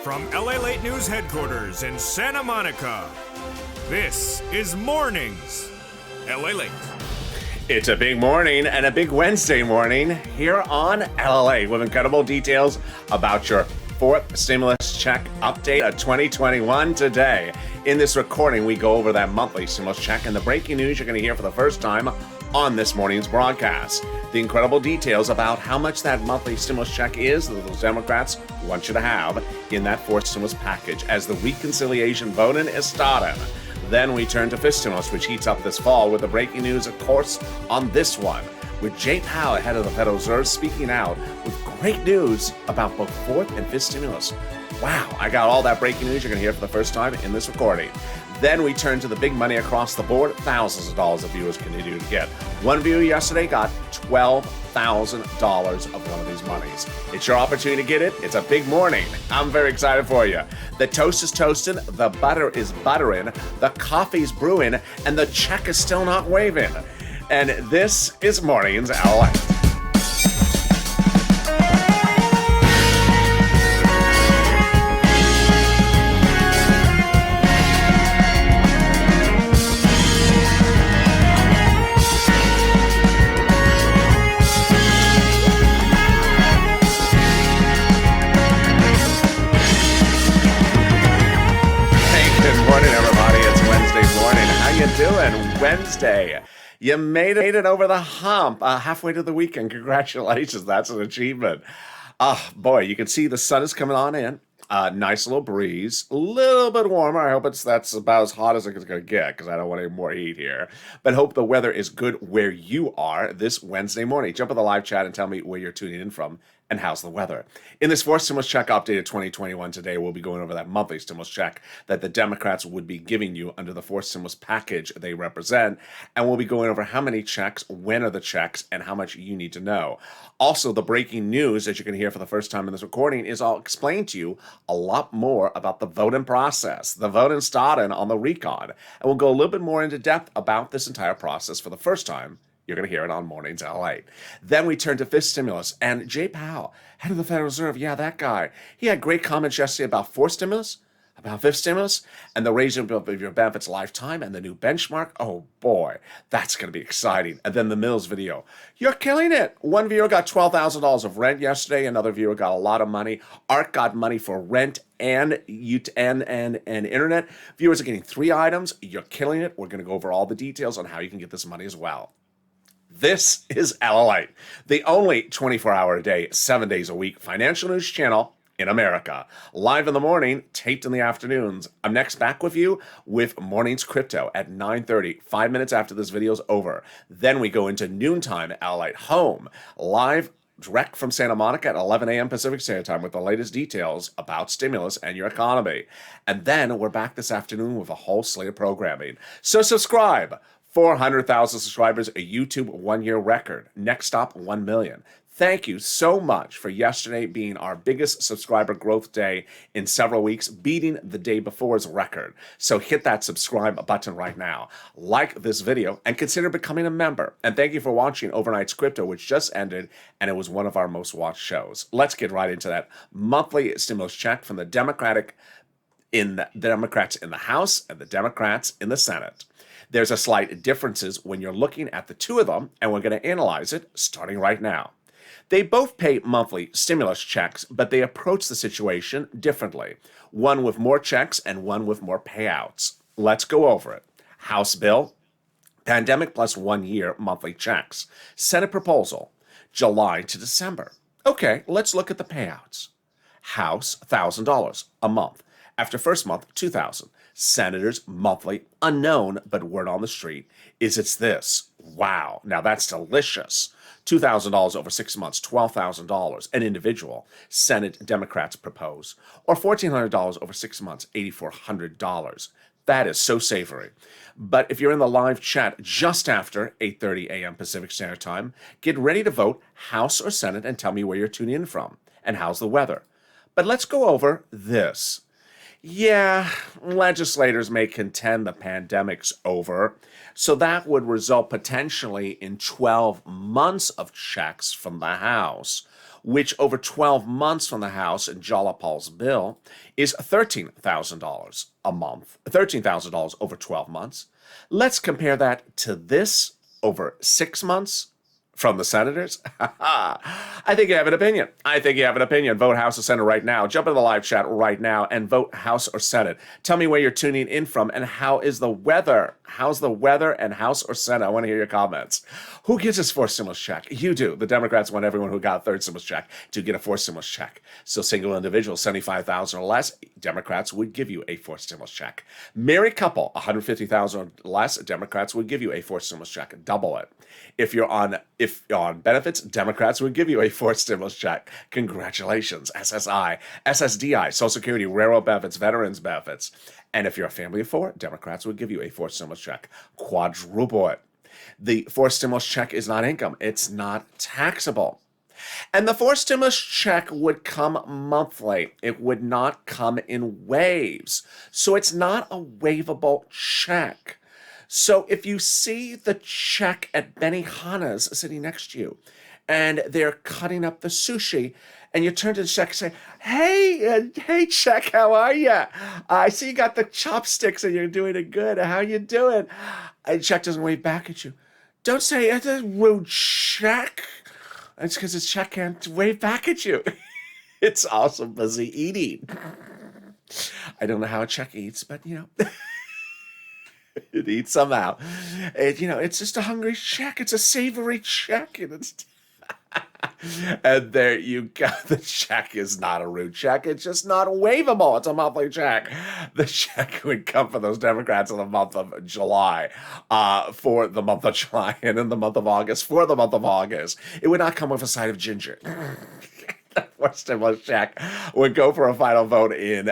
From LALATE News headquarters in Santa Monica, this is Mornings LALATE. It's a big morning and a big Wednesday morning here on LALATE with incredible details about your fourth stimulus check update of 2021 today. In this recording, we go over that monthly stimulus check and the breaking news you're going to hear for the first time on this morning's broadcast. The incredible details about how much that monthly stimulus check is that those Democrats want you to have in that fourth stimulus package as the reconciliation voting is starting. Then we turn to fifth stimulus, which heats up this fall with the breaking news, of course, on this one, with Jay Powell, head of the Federal Reserve, speaking out with great news about both fourth and fifth stimulus. Wow, I got all that breaking news you're going to hear for the first time in this recording. Then we turn to the big money across the board. Thousands of dollars of viewers continue to get. One viewer yesterday got $12,000 of one of these monies. It's your opportunity to get it. It's a big morning. I'm very excited for you. The toast is toasting, the butter is buttering, the coffee's brewing, and the check is still not waving. And this is Mornings LALATE. Doing Wednesday. You made it over the hump, halfway to the weekend. Congratulations, that's an achievement. Boy, you can see the sun is coming on in. Nice little breeze, a little bit warmer. I hope that's about as hot as it's going to get because I don't want any more heat here. But hope the weather is good where you are this Wednesday morning. Jump in the live chat and tell me where you're tuning in from and how's the weather. In this fourth stimulus check update of 2021 today, we'll be going over that monthly stimulus check that the Democrats would be giving you under the fourth stimulus package they represent. And we'll be going over how many checks, when are the checks, and how much you need to know. Also, the breaking news that you can hear for the first time in this recording is I'll explain to you a lot more about the voting process, the voting starting on the recon. And we'll go a little bit more into depth about this entire process for the first time. You're going to hear it on Mornings LALATE. Then we turn to fifth stimulus, and Jay Powell, head of the Federal Reserve, yeah, that guy. He had great comments yesterday about fourth stimulus, about fifth stimulus, and the raising of your benefits lifetime and the new benchmark. Oh boy, that's going to be exciting. And then the Mills video. You're killing it. One viewer got $12,000 of rent yesterday. Another viewer got a lot of money. Art got money for rent and internet. Viewers are getting 3 items. You're killing it. We're going to go over all the details on how you can get this money as well. This is LALATE, the only 24-hour-a-day, 7 days a week financial news channel in America. Live in the morning, taped in the afternoons. I'm next back with you with Mornings Crypto at 9:30, 5 minutes after this video's over. Then we go into noontime LALATE home, live direct from Santa Monica at 11 a.m. Pacific Standard Time with the latest details about stimulus and your economy. And then we're back this afternoon with a whole slate of programming. So subscribe. 400,000 subscribers, a YouTube one-year record. Next stop, 1 million. Thank you so much for yesterday being our biggest subscriber growth day in several weeks, beating the day before's record. So hit that subscribe button right now. Like this video and consider becoming a member. And thank you for watching Overnight's Crypto, which just ended, and it was one of our most watched shows. Let's get right into that monthly stimulus check from the Democrats in the House and the Democrats in the Senate. There's a slight differences when you're looking at the two of them, and we're going to analyze it starting right now. They both pay monthly stimulus checks, but they approach the situation differently. One with more checks and one with more payouts. Let's go over it. House bill, pandemic plus 1 year monthly checks. Senate proposal, July to December. Okay, let's look at the payouts. House, $1,000 a month. After first month, $2,000. Senators monthly, unknown, but word on the street is it's this. Wow, now that's delicious. $2,000 over 6 months, $12,000 an individual. Senate Democrats propose. Or $1,400 over 6 months, $8,400. That is so savory. But if you're in the live chat just after 8:30 a.m. Pacific Standard Time, get ready to vote House or Senate and tell me where you're tuning in from and how's the weather. But let's go over this. Yeah, legislators may contend the pandemic's over, so that would result potentially in 12 months of checks from the House, which over 12 months from the House in Jalapal's bill is $13,000 a month. $13,000 over 12 months. Let's compare that to this over 6 months from the senators? I think you have an opinion. I think you have an opinion. Vote House or Senate right now. Jump into the live chat right now and vote House or Senate. Tell me where you're tuning in from and how is the weather? How's the weather and House or Senate? I want to hear your comments. Who gets his fourth stimulus check? You do. The Democrats want everyone who got a third stimulus check to get a fourth stimulus check. So single individuals, 75,000 or less, Democrats would give you a fourth stimulus check. Married couple, 150,000 or less, Democrats would give you a fourth stimulus check. Double it. If you're on benefits, Democrats would give you a fourth stimulus check. Congratulations. SSI, SSDI, Social Security, railroad benefits, veterans benefits. And if you're a family of four, Democrats would give you a fourth stimulus check. Quadruple it. The fourth stimulus check is not income. It's not taxable. And the fourth stimulus check would come monthly. It would not come in waves. So it's not a waivable check. So if you see the check at Benihana's sitting next to you, and they're cutting up the sushi, and you turn to the check and say, hey, check, how are you? I see you got the chopsticks and you're doing it good. How you doing? And check doesn't wave back at you. Don't say, it's a rude check. It's because his check can't wave back at you. It's also busy eating. I don't know how a check eats, but, it eats somehow. It's just a hungry check. It's a savory check. And there you go. The check is not a rude check. It's just not waivable. It's a monthly check. The check would come for those Democrats in the month of July, for the month of July, and in the month of August, for the month of August. It would not come with a side of ginger. Fourth stimulus check would go for a final vote in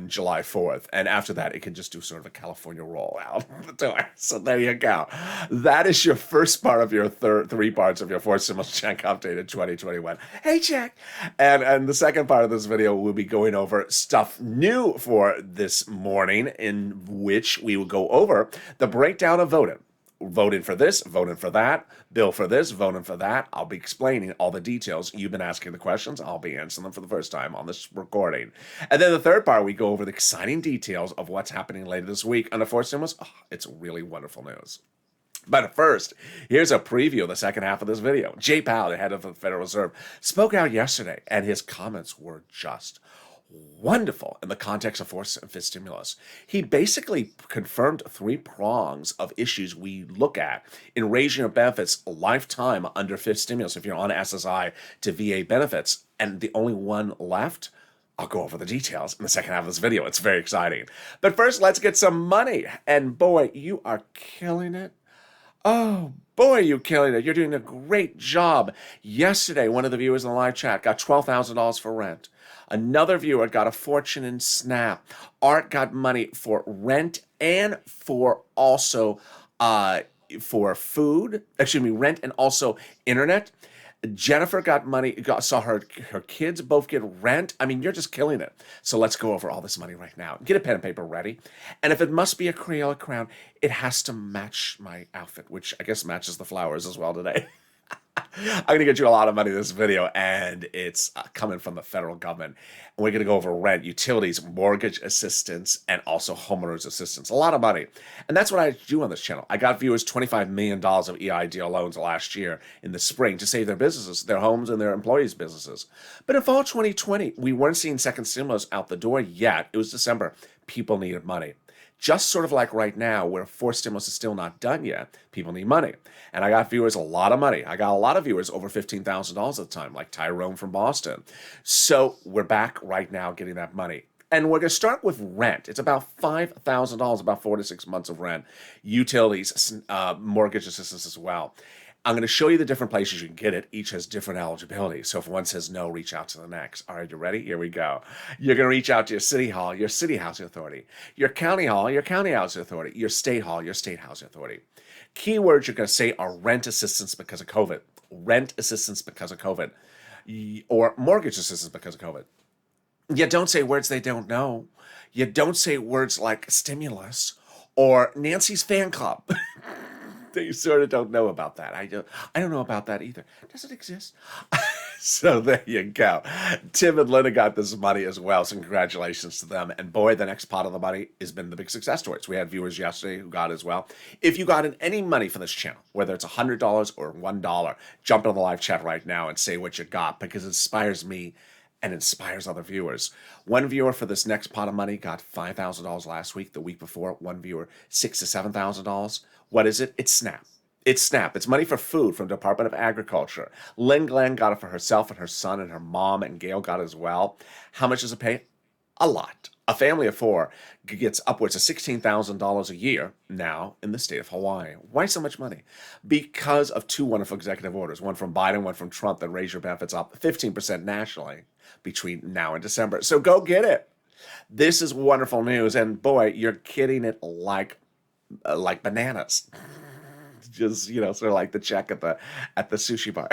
July 4th, and after that, it can just do sort of a California roll out the door. So there you go. That is your first part of your three parts of your fourth stimulus check update in 2021. Hey, check. And the second part of this video, we'll be going over stuff new for this morning, in which we will go over the breakdown of voting. Voting for this, voting for that, bill for this, voting for that. I'll be explaining all the details. You've been asking the questions. I'll be answering them for the first time on this recording. And then the third part, we go over the exciting details of what's happening later this week on the fourth stimulus. It's really wonderful news. But first, here's a preview of the second half of this video. Jay Powell, the head of the Federal Reserve, spoke out yesterday, and his comments were just wonderful in the context of fourth and fifth stimulus. He basically confirmed three prongs of issues we look at in raising your benefits lifetime under fifth stimulus if you're on SSI to VA benefits. And the only one left, I'll go over the details in the second half of this video. It's very exciting. But first, let's get some money. And boy, you are killing it. Oh, boy, you killing it. You're doing a great job. Yesterday, one of the viewers in the live chat got $12,000 for rent. Another viewer got a fortune in Snap. Art got money for rent and for also for food. Rent and also internet. Jennifer got money, saw her kids both get rent. I mean, you're just killing it. So let's go over all this money right now. Get a pen and paper ready. And if it must be a Crayola crown, it has to match my outfit, which I guess matches the flowers as well today. I'm going to get you a lot of money in this video, and it's coming from the federal government. And we're going to go over rent, utilities, mortgage assistance, and also homeowners assistance. A lot of money. And that's what I do on this channel. I got viewers $25 million of EIDL loans last year in the spring to save their businesses, their homes, and their employees' businesses. But in fall 2020, we weren't seeing second stimulus out the door yet. It was December. People needed money. Just sort of like right now, where fourth stimulus is still not done yet, people need money. And I got viewers a lot of money. I got a lot of viewers over $15,000 at the time, like Tyrone from Boston. So we're back right now getting that money. And we're going to start with rent. It's about $5,000, about 4 to 6 months of rent. Utilities, mortgage assistance as well. I'm going to show you the different places you can get it. Each has different eligibility. So if one says no, reach out to the next. All right, you ready? Here we go. You're going to reach out to your city hall, your city housing authority, your county hall, your county housing authority, your state hall, your state housing authority. Keywords you're going to say are rent assistance because of COVID, rent assistance because of COVID, or mortgage assistance because of COVID. You don't say words they don't know. You don't say words like stimulus or Nancy's fan club. They sort of don't know about that. I don't know about that either. Does it exist? So there you go. Tim and Linda got this money as well, so congratulations to them. And boy, the next pot of the money has been the big success stories. We had viewers yesterday who got it as well. If you got any money for this channel, whether it's $100 or $1, jump into the live chat right now and say what you got, because it inspires me and inspires other viewers. One viewer for this next pot of money got $5,000 last week. The week before, one viewer, $6,000 to $7,000. What is it? It's SNAP. It's SNAP. It's money for food from Department of Agriculture. Lynn Glenn got it for herself and her son and her mom, and Gail got it as well. How much does it pay? A lot. A family of four gets upwards of $16,000 a year now in the state of Hawaii. Why so much money? Because of two wonderful executive orders, one from Biden, one from Trump, that raise your benefits up 15% nationally between now and December. So go get it. This is wonderful news, and boy, you're getting it like bananas. Just, sort of like the check at the sushi bar.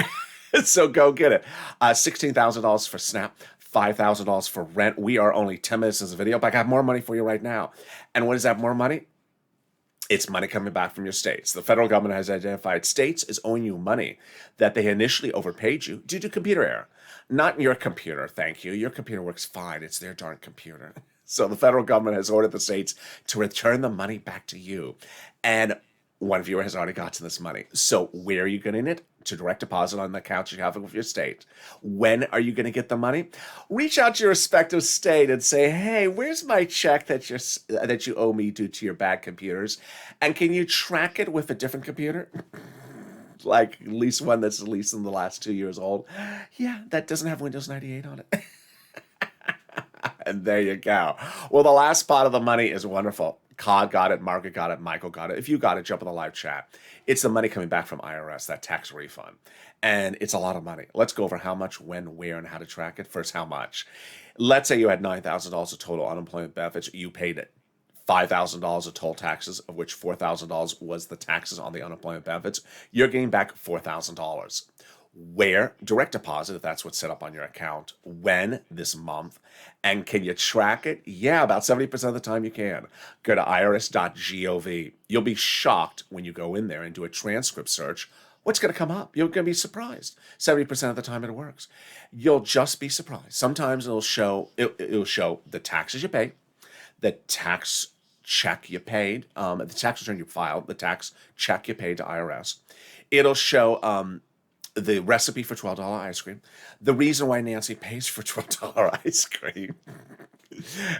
So go get it. $16,000 for SNAP, $5,000 for rent. We are only 10 minutes into the video, but I got more money for you right now. And what is that more money? It's money coming back from your states. The federal government has identified states as owing you money that they initially overpaid you due to computer error. Not your computer, thank you. Your computer works fine. It's their darn computer. So the federal government has ordered the states to return the money back to you. And one viewer has already gotten this money. So where are you getting it? To direct deposit on the account you have with your state. When are you going to get the money? Reach out to your respective state and say, hey, where's my check that you owe me due to your bad computers? And can you track it with a different computer? Like at least one that's at least in the last 2 years old. Yeah, that doesn't have Windows 98 on it. And there you go. Well, the last pot of the money is wonderful. Cod got it, Margaret got it, Michael got it. If you got it, jump in the live chat. It's the money coming back from IRS, that tax refund. And it's a lot of money. Let's go over how much, when, where, and how to track it. First, how much? Let's say you had $9,000 of total unemployment benefits. You paid it. $5,000 of total taxes, of which $4,000 was the taxes on the unemployment benefits. You're getting back $4,000. Where? Direct deposit, if that's what's set up on your account. When? This month. And can you track it? Yeah, about 70% of the time you can. Go to irs.gov. You'll be shocked when you go in there and do a transcript search. What's going to come up? You're going to be surprised. 70% of the time it works. You'll just be surprised. Sometimes it'll show the taxes you pay, the tax check you paid, the tax return you filed, the tax check you paid to IRS. It'll show the recipe for $12 ice cream, the reason why Nancy pays for $12 ice cream,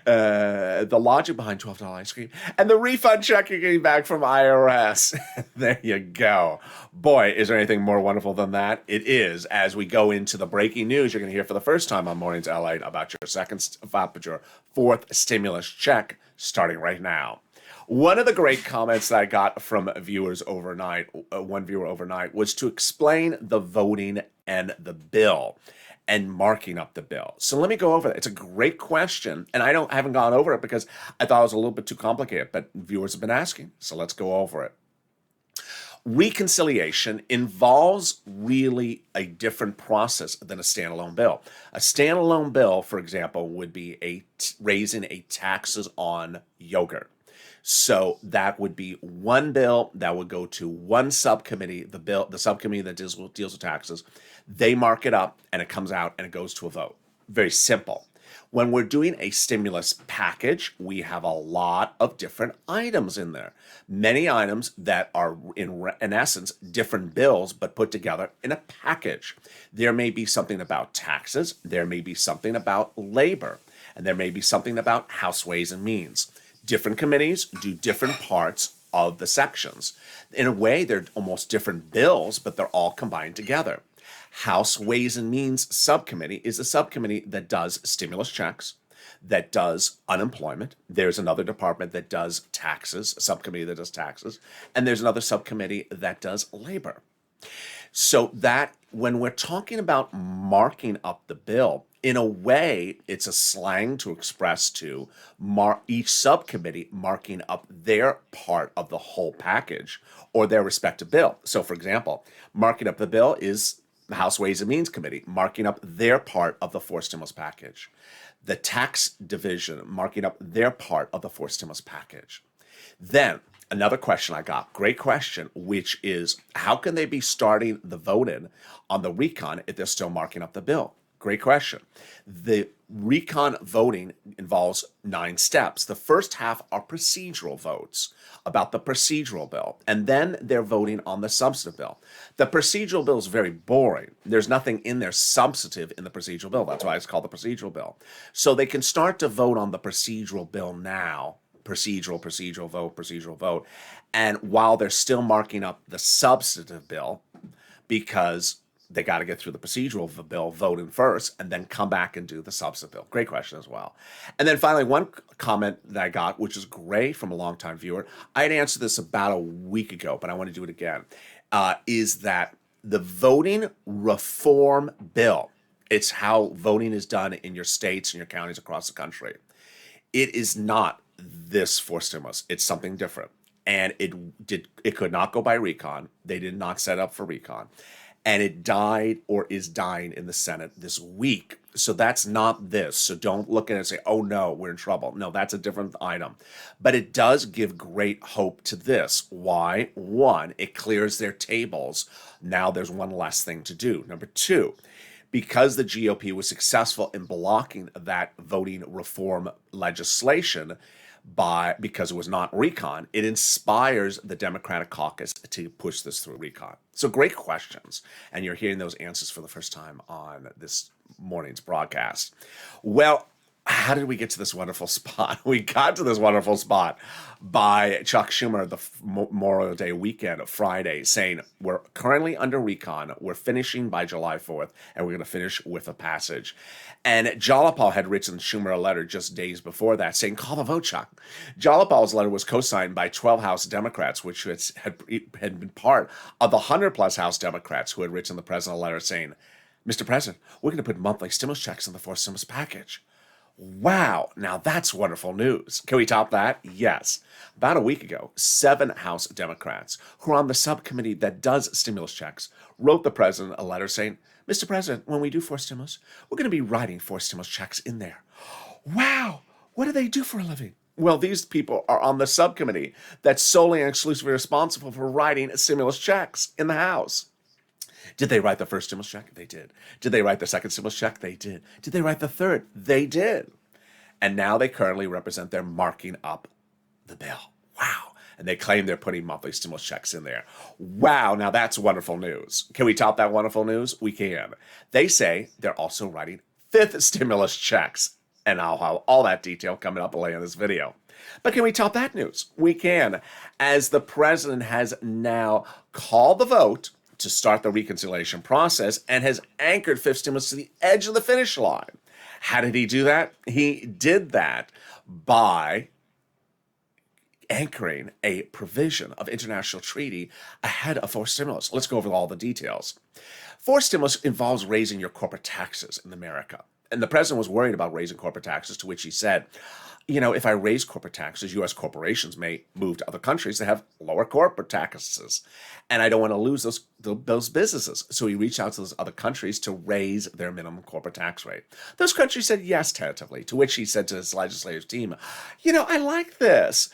the logic behind $12 ice cream, and the refund check you're getting back from IRS. There you go. Boy, is there anything more wonderful than that? It is. As we go into the breaking news, you're going to hear for the first time on Mornings LA about your fourth stimulus check starting right now. One of the great comments that I got from viewers overnight, one viewer overnight, was to explain the voting and the bill and marking up the bill. So let me go over that. It's a great question, and I haven't gone over it because I thought it was a little bit too complicated, but viewers have been asking, so let's go over it. Reconciliation involves really a different process than a standalone bill. A standalone bill, for example, would be raising a taxes on yogurt. So that would be one bill that would go to one subcommittee, the subcommittee that deals with taxes. They mark it up and it comes out and it goes to a vote. Very simple. When we're doing a stimulus package, we have a lot of different items in there. Many items that are in essence different bills but put together in a package. There may be something about taxes, there may be something about labor, and there may be something about House Ways and Means. Different committees do different parts of the sections. In a way, they're almost different bills, but they're all combined together. House Ways and Means Subcommittee is the subcommittee that does stimulus checks, that does unemployment. There's another department that does taxes, a subcommittee that does taxes, and there's another subcommittee that does labor. So that when we're talking about marking up the bill, in a way, it's a slang to express to each subcommittee marking up their part of the whole package or their respective bill. So, for example, marking up the bill is the House Ways and Means Committee marking up their part of the fourth stimulus package. the tax division marking up their part of the forced stimulus package. Then another question I got, great question, which is how can they be starting the voting on the recon if they're still marking up the bill? Great question. The recon voting involves 9 steps. The first half are procedural votes about the procedural bill, and then they're voting on the substantive bill. The procedural bill is very boring. There's nothing in there substantive in the procedural bill. That's why it's called the procedural bill. So they can start to vote on the procedural bill now. Procedural vote. And while they're still marking up the substantive bill, because they got to get through the procedural bill, voting first, and then come back and do the substantive bill. Great question as well. And then finally, one comment that I got, which is great from a longtime viewer, I had answered this about a week ago, but I want to do it again, is that the voting reform bill, it's how voting is done in your states and your counties across the country. It is not this forced stimulus. It's something different. And it could not go by recon. They did not set up for recon. And it died or is dying in the Senate this week. So that's not this. So don't look at it and say, oh no, we're in trouble. No, that's a different item. But it does give great hope to this. Why? 1, it clears their tables. Now there's one less thing to do. Number 2, because the GOP was successful in blocking that voting reform legislation, because it was not recon, it inspires the Democratic caucus to push this through recon. So great questions, and you're hearing those answers for the first time on this morning's broadcast. Well, how did we get to this wonderful spot? We got to this wonderful spot by Chuck Schumer the Memorial Day weekend, Friday, saying we're currently under recon, we're finishing by July 4th, and we're going to finish with a passage. And Jalopal had written Schumer a letter just days before that saying, call the vote, Chuck. Jalopal's letter was co-signed by 12 House Democrats, which had been part of the 100-plus House Democrats who had written the president a letter saying, Mr. President, we're going to put monthly stimulus checks in the forced stimulus package. Wow, now that's wonderful news. Can we top that? Yes. About a week ago, 7 House Democrats who are on the subcommittee that does stimulus checks wrote the president a letter saying, Mr. President, when we do forced stimulus, we're going to be writing forced stimulus checks in there. Wow, what do they do for a living? Well, these people are on the subcommittee that's solely and exclusively responsible for writing stimulus checks in the House. Did they write the first stimulus check? They did. Did they write the second stimulus check? They did. Did they write the third? They did. And now they currently represent their marking up the bill. Wow. And they claim they're putting monthly stimulus checks in there. Wow, now that's wonderful news. Can we top that wonderful news? We can. They say they're also writing 5th stimulus checks. And I'll have all that detail coming up later in this video. But can we top that news? We can. As the president has now called the vote to start the reconciliation process and has anchored 5th stimulus to the edge of the finish line. How did he do that? He did that by anchoring a provision of international treaty ahead of forced stimulus. Let's go over all the details. Forced stimulus involves raising your corporate taxes in America. And the president was worried about raising corporate taxes, to which he said, you know, if I raise corporate taxes, U.S. corporations may move to other countries that have lower corporate taxes. And I don't want to lose those businesses. So he reached out to those other countries to raise their minimum corporate tax rate. Those countries said yes tentatively, to which he said to his legislative team, you know, I like this.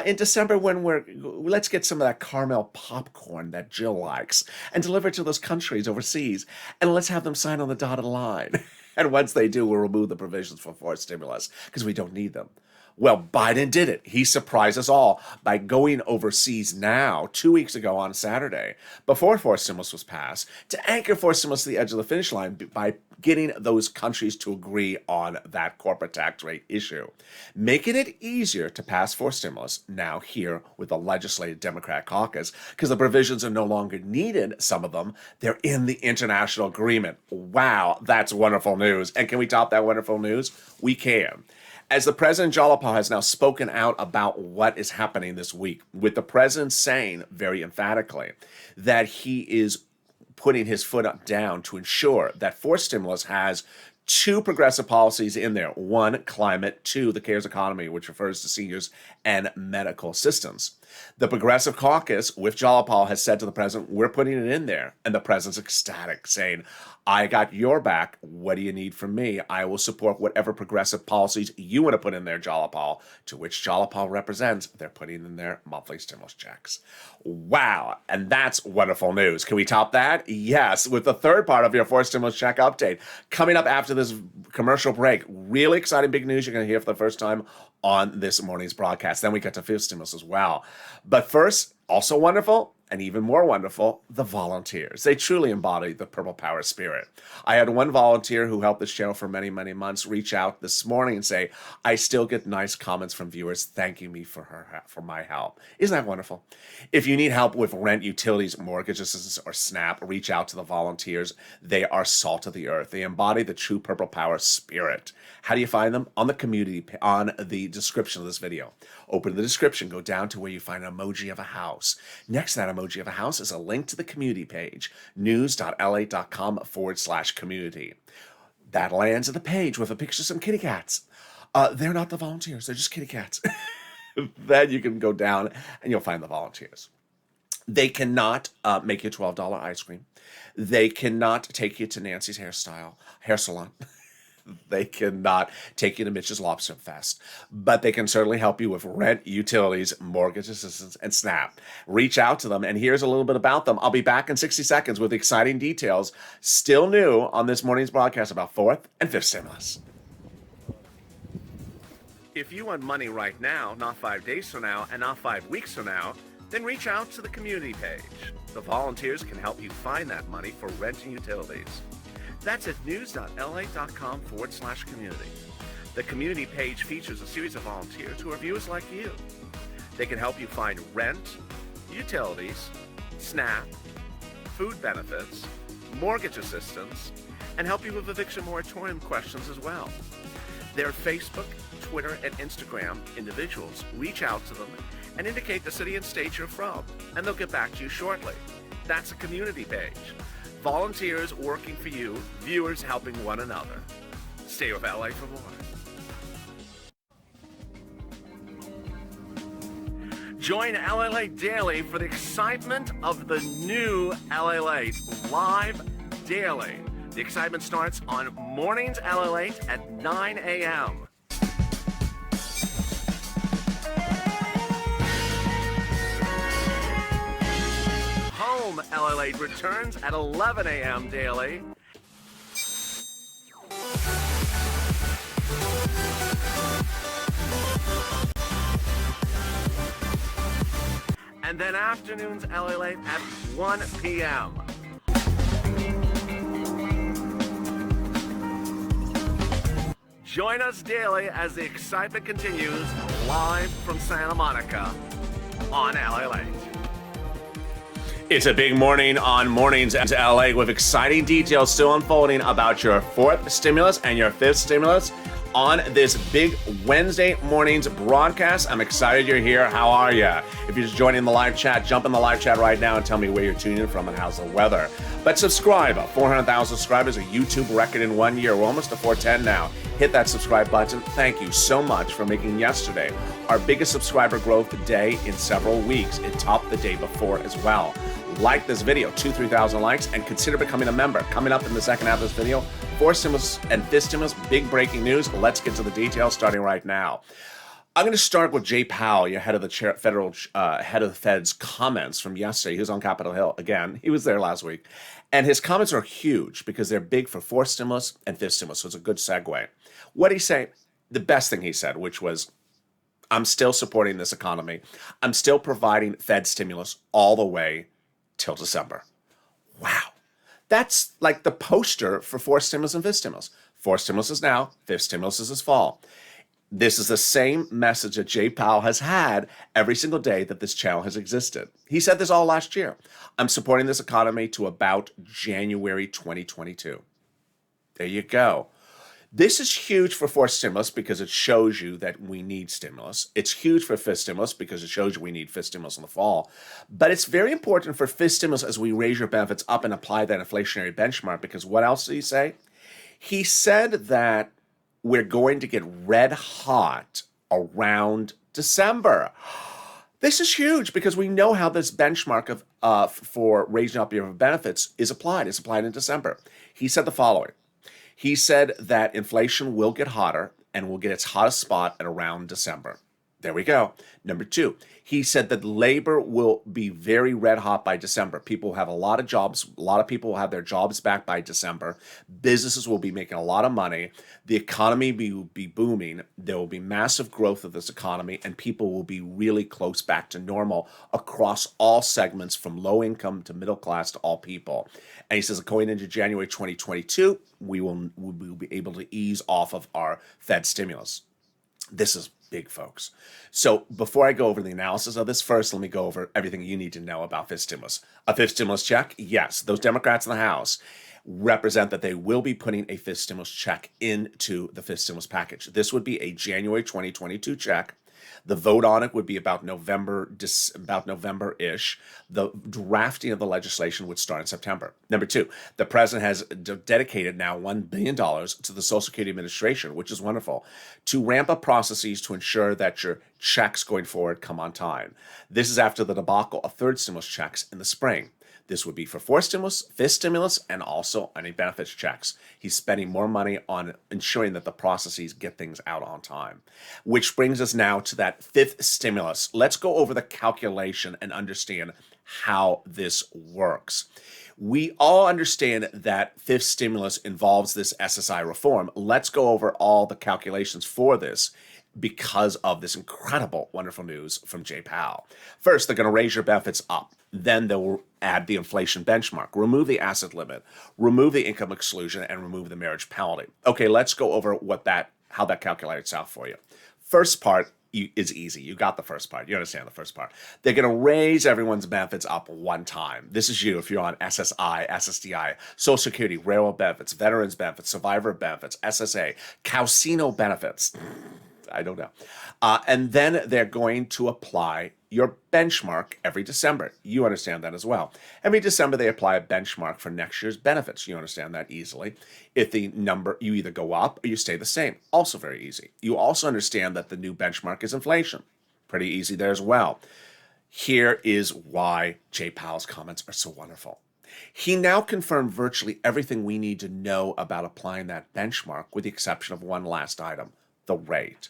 In December, let's get some of that caramel popcorn that Jill likes and deliver it to those countries overseas. And let's have them sign on the dotted line. And once they do, we'll remove the provisions for forced stimulus because we don't need them. Well, Biden did it. He surprised us all by going overseas now, 2 weeks ago on Saturday, before forced stimulus was passed, to anchor forced stimulus to the edge of the finish line by getting those countries to agree on that corporate tax rate issue, making it easier to pass forced stimulus now here with the legislative Democrat caucus because the provisions are no longer needed, some of them. They're in the international agreement. Wow, that's wonderful news. And can we top that wonderful news? We can. As the president, Jalopal has now spoken out about what is happening this week, with the president saying very emphatically that he is putting his foot up down to ensure that forced stimulus has 2 progressive policies in there. 1, climate. 2, the CARES economy, which refers to seniors and medical assistance. The Progressive Caucus with Jalapal has said to the president, we're putting it in there. And the president's ecstatic, saying, I got your back. What do you need from me? I will support whatever progressive policies you want to put in there, Jalapal, to which Jalapal represents. They're putting in their monthly stimulus checks. Wow. And that's wonderful news. Can we top that? Yes. With the third part of your fourth stimulus check update coming up after this commercial break. Really exciting big news you're going to hear for the first time on this morning's broadcast. Then we get to fifth stimulus as well. But first, also wonderful, and even more wonderful, the volunteers. They truly embody the Purple Power spirit. I had one volunteer who helped this channel for many, many months reach out this morning and say, I still get nice comments from viewers thanking me for my help. Isn't that wonderful? If you need help with rent, utilities, mortgage assistance, or SNAP, reach out to the volunteers. They are salt of the earth. They embody the true Purple Power spirit. How do you find them? On the community, on the description of this video. Open the description, go down to where you find an emoji of a house. Next to that emoji of a house is a link to the community page, news.lalate.com/community. That lands at the page with a picture of some kitty cats. They're not the volunteers, they're just kitty cats. Then you can go down and you'll find the volunteers. They cannot make you $12 ice cream. They cannot take you to Nancy's hair salon. They cannot take you to Mitch's Lobster Fest, but they can certainly help you with rent, utilities, mortgage assistance, and SNAP. Reach out to them, and here's a little bit about them. I'll be back in 60 seconds with exciting details, still new on this morning's broadcast about fourth and fifth stimulus. If you want money right now, not 5 days from now, and not 5 weeks from now, then reach out to the community page. The volunteers can help you find that money for rent and utilities. That's at news.lalate.com/community. The community page features a series of volunteers who are viewers like you. They can help you find rent, utilities, SNAP, food benefits, mortgage assistance, and help you with eviction moratorium questions as well. Their Facebook, Twitter, and Instagram individuals. Reach out to them and indicate the city and state you're from, and they'll get back to you shortly. That's a community page. Volunteers working for you, viewers helping one another. Stay with LA for more. Join LALATE Daily for the excitement of the new LALATE live daily. The excitement starts on Mornings LALATE at 9 a.m. Home LALATE returns at 11 a.m. daily. And then afternoons LALATE at 1 p.m. Join us daily as the excitement continues live from Santa Monica on LALATE. It's a big morning on Mornings to LA with exciting details still unfolding about your fourth stimulus and your fifth stimulus on this big Wednesday morning's broadcast. I'm excited you're here. How are you? If you're just joining the live chat, jump in the live chat right now and tell me where you're tuning in from and how's the weather. But subscribe. 400,000 subscribers, a YouTube record in 1 year. We're almost to 410 now. Hit that subscribe button. Thank you so much for making yesterday our biggest subscriber growth day in several weeks. It topped the day before as well. Like this video, 3,000 likes, and consider becoming a member. Coming up in the second half of this video, fourth stimulus and fifth stimulus, big breaking news. Let's get to the details starting right now. I'm going to start with Jay Powell, your head of the head of the Fed's comments from yesterday. He was on Capitol Hill again. He was there last week, and his comments are huge because they're big for fourth stimulus and fifth stimulus. So it's a good segue. What did he say? The best thing he said, which was, "I'm still supporting this economy. I'm still providing Fed stimulus all the way till December." Wow. That's like the poster for fourth stimulus and fifth stimulus. Fourth stimulus is now, fifth stimulus is this fall. This is the same message that Jay Powell has had every single day that this channel has existed. He said this all last year. I'm supporting this economy to about January 2022. There you go. This is huge for fourth stimulus because it shows you that we need stimulus. It's huge for fifth stimulus because it shows you we need fifth stimulus in the fall. But it's very important for fifth stimulus as we raise your benefits up and apply that inflationary benchmark, because what else did he say? He said that we're going to get red hot around December. This is huge because we know how this benchmark of for raising up your benefits is applied. It's applied in December. He said the following. He said that inflation will get hotter and will get its hottest spot at around December. There we go. Number two, he said that labor will be very red hot by December. People will have a lot of jobs. A lot of people will have their jobs back by December. Businesses will be making a lot of money. The economy will be booming. There will be massive growth of this economy, and people will be really close back to normal across all segments, from low income to middle class to all people. And he says, going into January 2022, we'll be able to ease off of our Fed stimulus. This is big, folks. So before I go over the analysis of this, first, let me go over everything you need to know about fifth stimulus. A fifth stimulus check, yes, those Democrats in the House represent that they will be putting a fifth stimulus check into the fifth stimulus package. This would be a January 2022 check. The vote on it would be about November-ish. The drafting of the legislation would start in September. Number two, the president has dedicated now $1 billion to the Social Security Administration, which is wonderful, to ramp up processes to ensure that your checks going forward come on time. This is after the debacle of third stimulus checks in the spring. This would be for fourth stimulus, fifth stimulus, and also any benefits checks. He's spending more money on ensuring that the processes get things out on time. Which brings us now to that fifth stimulus. Let's go over the calculation and understand how this works. We all understand that fifth stimulus involves this SSI reform. Let's go over all the calculations for this, because of this incredible, wonderful news from Jay Powell. First, they're going to raise your benefits up. Then they'll add the inflation benchmark, remove the asset limit, remove the income exclusion, and remove the marriage penalty. Okay, let's go over how that calculates out for you. First part is easy. You got the first part. You understand the first part. They're going to raise everyone's benefits up one time. This is you if you're on SSI, SSDI, Social Security, railroad benefits, veterans benefits, survivor benefits, SSA, casino benefits. I don't know. And then they're going to apply your benchmark every December. You understand that as well. Every December, they apply a benchmark for next year's benefits. You understand that easily. If the number, you either go up or you stay the same. Also very easy. You also understand that the new benchmark is inflation. Pretty easy there as well. Here is why Jay Powell's comments are so wonderful. He now confirmed virtually everything we need to know about applying that benchmark, with the exception of one last item, the rate.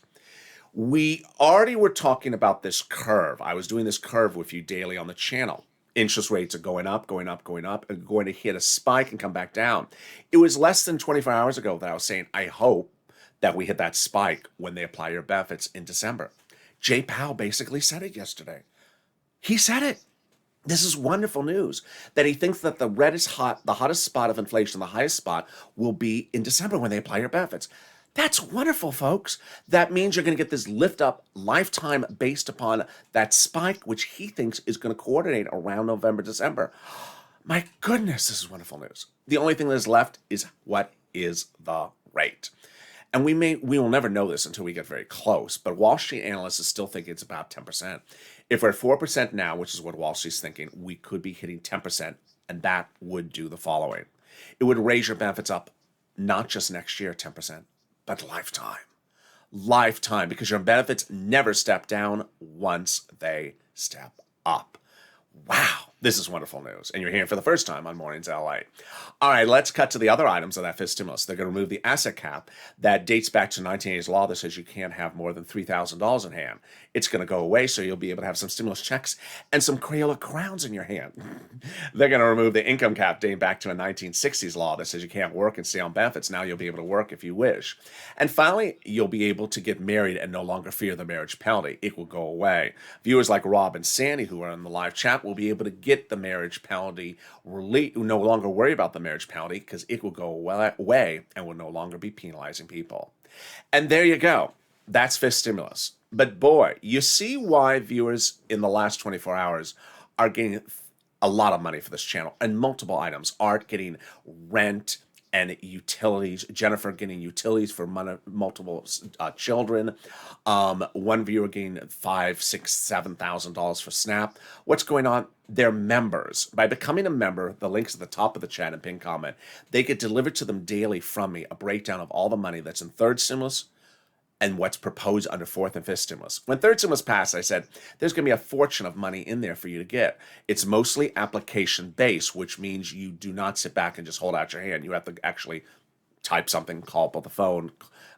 We already were talking about this curve. I was doing this curve with you daily on the channel. Interest rates are going up, going up, going up, and going to hit a spike and come back down. It was less than 24 hours ago that I was saying, I hope that we hit that spike when they apply your benefits in December. Jay Powell basically said it yesterday. He said it. This is wonderful news, that he thinks that the hottest spot of inflation, the highest spot, will be in December when they apply your benefits. That's wonderful, folks. That means you're going to get this lift up lifetime based upon that spike, which he thinks is going to coordinate around November, December. My goodness, this is wonderful news. The only thing that is left is, what is the rate? And we will never know this until we get very close, but Wall Street analysts is still thinking it's about 10%. If we're at 4% now, which is what Wall Street's thinking, we could be hitting 10%, and that would do the following. It would raise your benefits up, not just next year, 10%, but lifetime. Lifetime, because your benefits never step down once they step up. Wow, this is wonderful news. And you're hearing for the first time on Mornings LA. All right, let's cut to the other items of that fifth stimulus. They're going to remove the asset cap that dates back to 1980's law that says you can't have more than $3,000 in hand. It's going to go away, so you'll be able to have some stimulus checks and some Crayola crowns in your hand. They're going to remove the income cap dating back to a 1960s law that says you can't work and stay on benefits. Now you'll be able to work if you wish. And finally, you'll be able to get married and no longer fear the marriage penalty. It will go away. Viewers like Rob and Sandy, who are in the live chat, will be able to get the marriage penalty relief, no longer worry about the marriage penalty, because it will go away and will no longer be penalizing people. And there you go. That's fifth stimulus. But boy, you see why viewers in the last 24 hours are getting a lot of money for this channel, and multiple items. Art getting rent and utilities. Jennifer getting utilities for multiple children. One viewer getting $5,000, $6,000, $7,000 for SNAP. What's going on? They're members. By becoming a member, the link's at the top of the chat and pinned comment. They get delivered to them daily from me a breakdown of all the money that's in third stimulus and what's proposed under fourth and fifth stimulus. When third stimulus passed, I said, there's going to be a fortune of money in there for you to get. It's mostly application-based, which means you do not sit back and just hold out your hand. You have to actually type something, call up on the phone,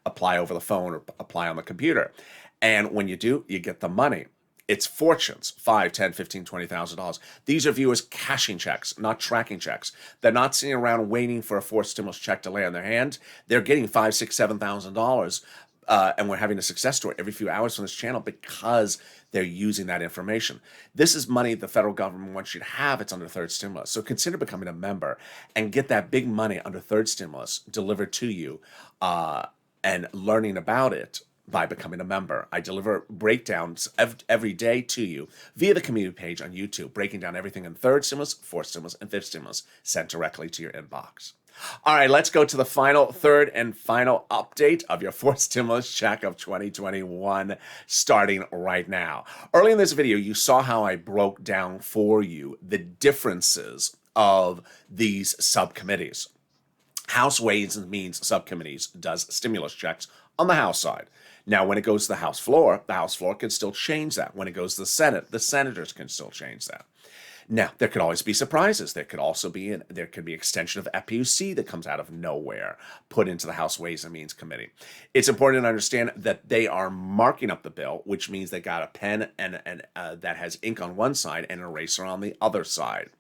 apply over the phone, or apply on the computer. And when you do, you get the money. It's fortunes, $5, $10, $15, $20,000. These are viewers cashing checks, not tracking checks. They're not sitting around waiting for a fourth stimulus check to lay on their hand. They're getting $5,000, $6,000, $7,000, and we're having a success story every few hours from this channel because they're using that information. This is money the federal government wants you to have. It's under third stimulus. So consider becoming a member and get that big money under third stimulus delivered to you and learning about it by becoming a member. I deliver breakdowns every day to you via the community page on YouTube, breaking down everything in third stimulus, fourth stimulus, and fifth stimulus sent directly to your inbox. All right, let's go to the third and final update of your fourth stimulus check of 2021, starting right now. Early in this video, you saw how I broke down for you the differences of these subcommittees. House Ways and Means Subcommittees does stimulus checks on the House side. Now, when it goes to the House floor can still change that. When it goes to the Senate, the senators can still change that. Now, there could always be surprises. There could also be extension of PUC that comes out of nowhere, put into the House Ways and Means Committee. It's important to understand that they are marking up the bill, which means they got a pen and that has ink on one side and an eraser on the other side.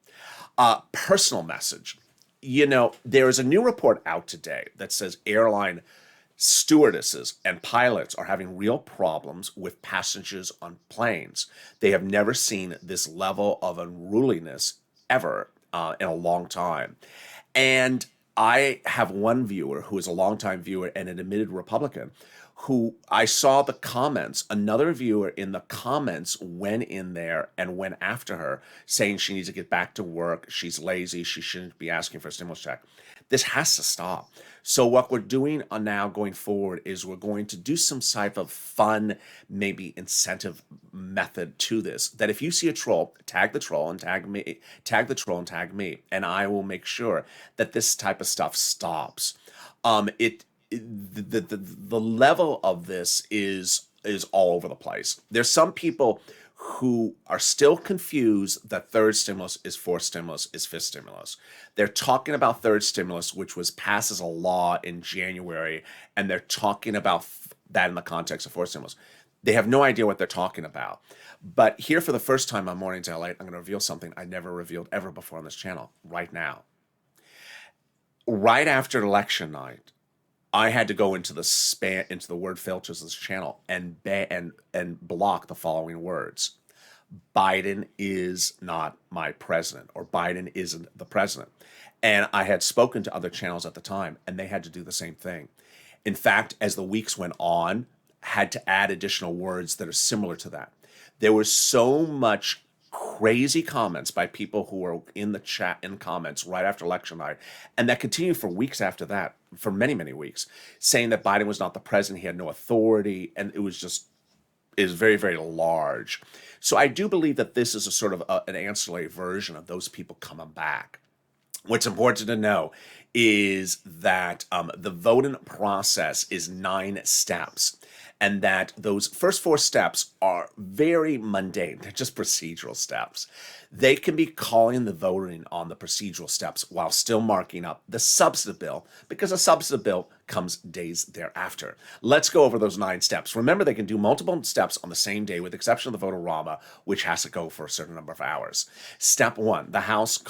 Personal message. You know, there is a new report out today that says airline stewardesses and pilots are having real problems with passengers on planes. They have never seen this level of unruliness ever in a long time. And I have one viewer who is a longtime viewer and an admitted Republican who I saw the comments, another viewer in the comments went in there and went after her saying she needs to get back to work, she's lazy, she shouldn't be asking for a stimulus check. This has to stop. So what we're doing now going forward is we're going to do some type of fun, maybe incentive method to this, that if you see a troll, tag the troll and tag me, tag the troll and tag me, and I will make sure that this type of stuff stops. The level of this is all over the place. There's some people who are still confused that third stimulus is fourth stimulus is fifth stimulus. They're talking about third stimulus, which was passed as a law in January, and they're talking about that in the context of fourth stimulus. They have no idea what they're talking about. But here for the first time on Mornings LA, I'm going to reveal something I never revealed ever before on this channel right now. Right after election night, I had to go into the word filters of this channel and block the following words. Biden is not my president, or Biden isn't the president. And I had spoken to other channels at the time, and they had to do the same thing. In fact, as the weeks went on, had to add additional words that are similar to that. There was so much crazy comments by people who were in the chat in comments right after election night, and that continued for weeks after that, for many, many weeks, saying that Biden was not the president, he had no authority, and it was very, very large. So I do believe that this is a sort of an ancillary version of those people coming back. What's important to know is that the voting process is 9 steps. And that those first 4 steps are very mundane. They're just procedural steps. They can be calling the voting on the procedural steps while still marking up the substantive bill, because a substantive bill comes days thereafter. Let's go over those 9 steps. Remember, they can do multiple steps on the same day, with the exception of the vote-a-rama, which has to go for a certain number of hours. Step 1, the House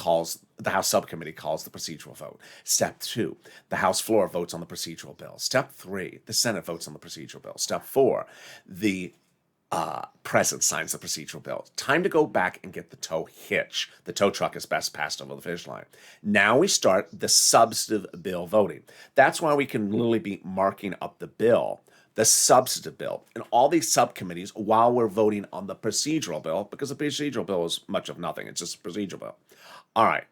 subcommittee calls the procedural vote. Step 2, the House floor votes on the procedural bill. Step 3, the Senate votes on the procedural bill. Step 4, the president signs the procedural bill. Time to go back and get the tow hitch. The tow truck is best passed over the finish line. Now we start the substantive bill voting. That's why we can literally be marking up the bill, the substantive bill, and all these subcommittees while we're voting on the procedural bill, because the procedural bill is much of nothing. It's just a procedural bill. All right.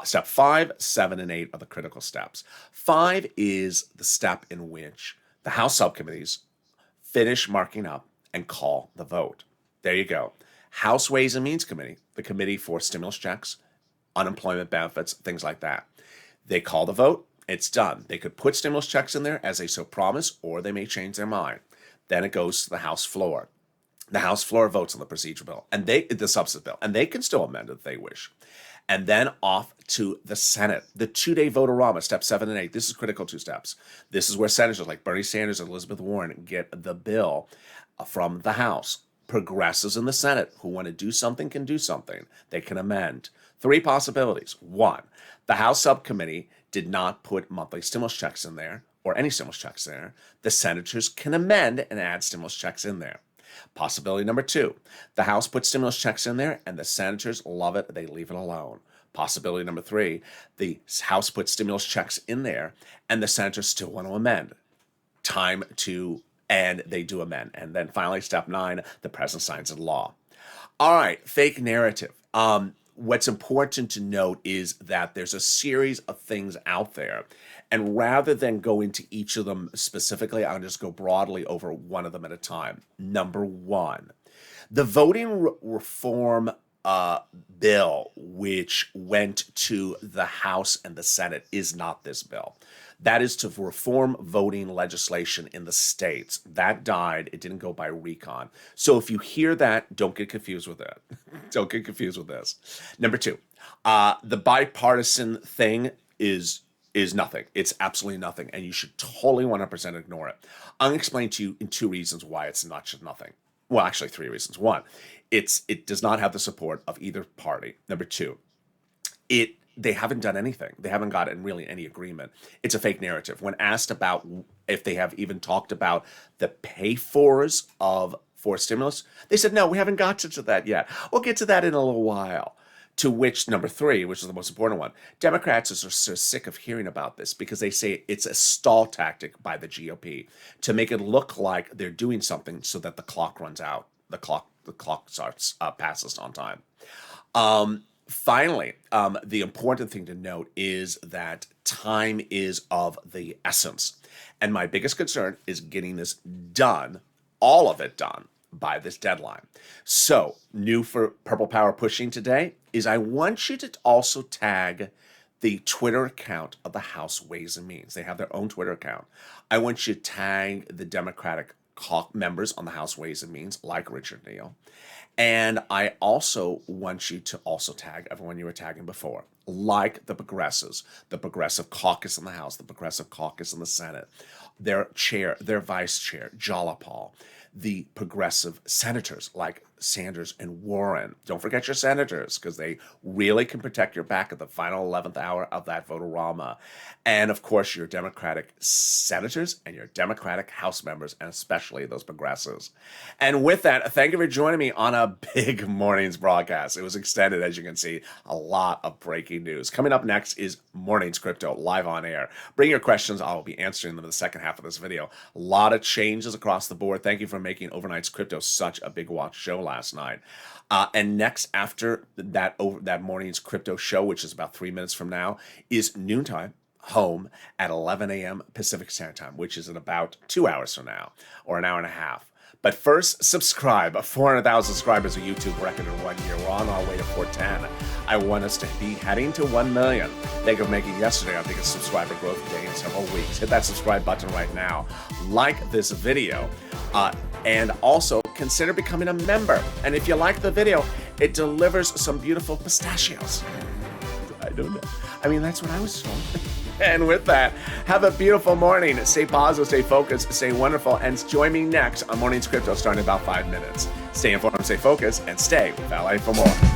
Step 5, 7, and 8 are the critical steps. 5 is the step in which the House subcommittees finish marking up and call the vote. There you go. House Ways and Means Committee, the committee for stimulus checks, unemployment benefits, things like that. They call the vote, it's done. They could put stimulus checks in there as they so promise, or they may change their mind. Then it goes to the House floor. The House floor votes on the procedural bill, and the substantive bill, and they can still amend it if they wish. And then off to the Senate. The 2-day vote-a-rama, steps 7 and 8. This is critical 2 steps. This is where senators like Bernie Sanders and Elizabeth Warren get the bill from the House. Progressives in the Senate who want to do something can do something. They can amend. 3 possibilities. 1, the House subcommittee did not put monthly stimulus checks in there, or any stimulus checks there. The senators can amend and add stimulus checks in there. Possibility number 2, the House puts stimulus checks in there and the senators love it, they leave it alone. Possibility number 3, the House puts stimulus checks in there and the senators still want to amend. And they do amend. And then finally, step 9, the president signs into law. All right, fake narrative. What's important to note is that there's a series of things out there. And rather than go into each of them specifically, I'll just go broadly over one of them at a time. Number 1, the voting reform bill, which went to the House and the Senate, is not this bill. That is to reform voting legislation in the states. That died. It didn't go by recon. So if you hear that, don't get confused with it. Don't get confused with this. Number 2, the bipartisan thing is nothing. It's absolutely nothing, and you should totally 100% ignore it. I'll explain to you in 2 reasons why it's not just nothing. Well, actually 3 reasons. 1, it does not have the support of either party. Number 2, they haven't done anything. They haven't gotten really any agreement. It's a fake narrative. When asked about if they have even talked about the pay-fors for stimulus, they said, no, we haven't got to that yet. We'll get to that in a little while. To which, number 3, which is the most important one, Democrats are so sick of hearing about this because they say it's a stall tactic by the GOP to make it look like they're doing something so that the clock runs out. The clock starts passes on time. Finally, the important thing to note is that time is of the essence. And my biggest concern is getting this done, all of it done, by this deadline. So, new for Purple Power Pushing today is I want you to also tag the Twitter account of the House Ways and Means. They have their own Twitter account. I want you to tag the Democratic members on the House Ways and Means, like Richard Neal. And I also want you to also tag everyone you were tagging before, like the progressives, the progressive caucus in the House, the progressive caucus in the Senate, their chair, their vice chair, Jalapal, the progressive senators like Sanders and Warren. Don't forget your senators, because they really can protect your back at the final 11th hour of that vote-a-rama. And of course, your Democratic senators and your Democratic House members, and especially those progressives. And with that, thank you for joining me on a big morning's broadcast. It was extended, as you can see, a lot of breaking news. Coming up next is Morning's Crypto live on air. Bring your questions. I will be answering them in the second half of this video. A lot of changes across the board. Thank you for making Overnight's Crypto such a big watch show last night. And next, after that morning's crypto show, which is about 3 minutes from now, is Noontime Home at 11 a.m. Pacific Standard Time, which is in about 2 hours from now, or an hour and a half. But first, subscribe. 400,000 subscribers of YouTube record in 1 year. We're on our way to 410. I want us to be heading to 1 million. Thank you for making yesterday our biggest subscriber growth day in several weeks. Hit that subscribe button right now. Like this video. And also consider becoming a member. And if you like the video, it delivers some beautiful pistachios. I don't know. I mean, that's what I was told. And with that, have a beautiful morning. Stay positive, stay focused, stay wonderful, and join me next on Morning's Crypto starting in about 5 minutes. Stay informed, stay focused, and stay with LA for more.